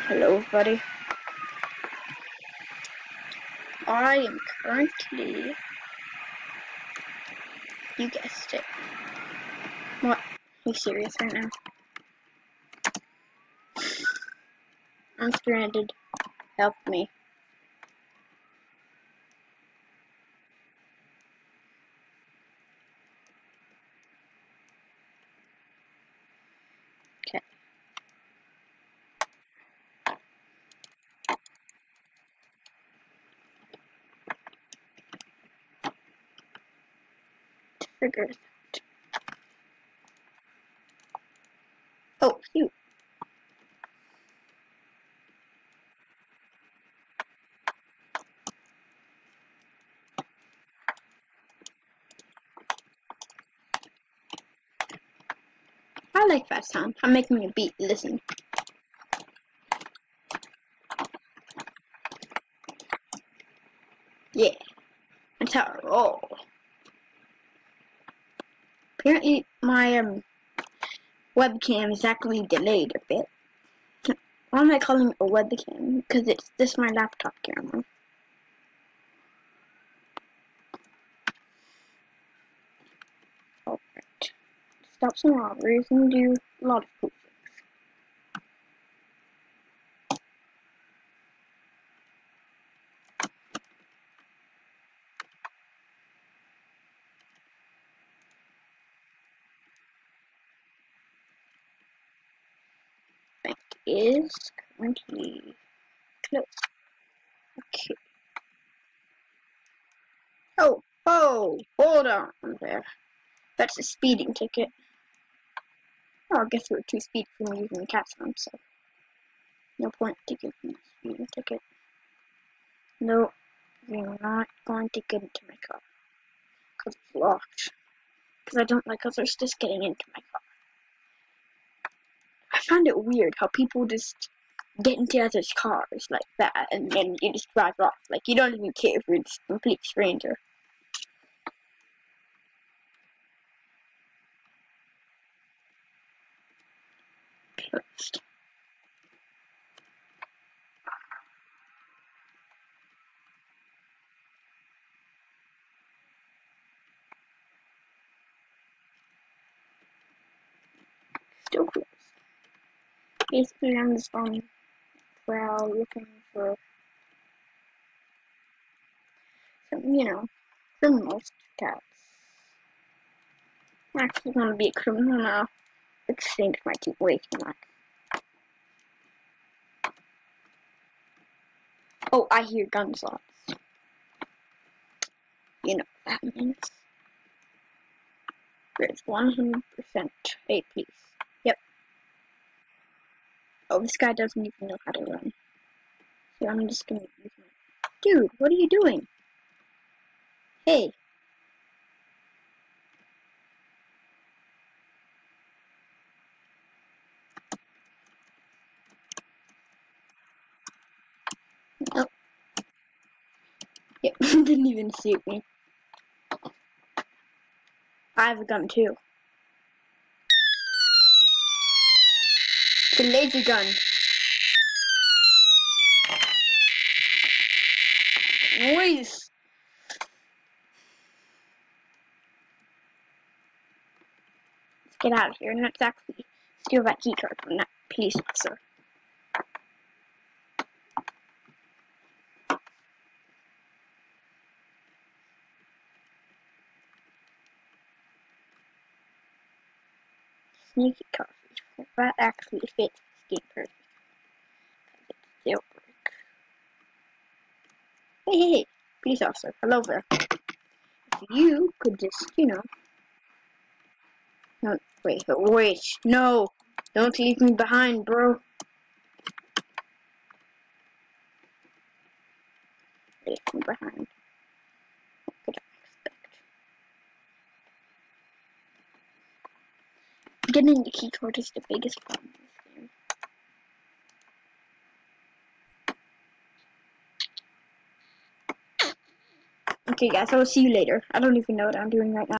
Hello, buddy. I am currently, you guessed it. What? Are you serious right now? I'm stranded. Help me. Okay. Figure it out. Oh, you. I like that sound. I'm making a beat. Listen. Yeah. That's how I roll. Apparently, my webcam is actually delayed a bit. Why am I calling it a webcam? Because it's just my laptop camera. Alright. Stop some robberies and do a lot of cool things. Bank is currently closed. Okay. Oh, hold on there. That's a speeding ticket. Oh, I guess we're too speedy for me using the cat's arm, so no point to give me a speeding ticket. No, you're not going to get into my car. Because it's locked. Because I don't like others just getting into my car. I find it weird how people just get into others' cars like that and then you just drive off. Like, you don't even care if you're just a complete stranger. Closed. Still closed. Basically, I'm just on prowl looking for some, criminals to catch. I'm actually gonna be a criminal now. Exchange my two ways back. Oh, I hear gunshots. You know what that means. There's 100% a piece. Yep. Oh, this guy doesn't even know how to run. So I'm just gonna use my... Dude, what are you doing? Hey. Oh. Yep, didn't even shoot me. I have a gun too. It's a laser gun. Noise! Let's get out of here and let's actually steal that key card from that police officer. Sneaky coffee. That actually fits this game perfect. It's jailbreak. Hey, police officer, hello there. If you could just, no, wait, no, don't leave me behind, bro. Leave me behind. What could I expect? Getting the key card is the biggest problem in this game. Okay, guys, I will see you later. I don't even know what I'm doing right now.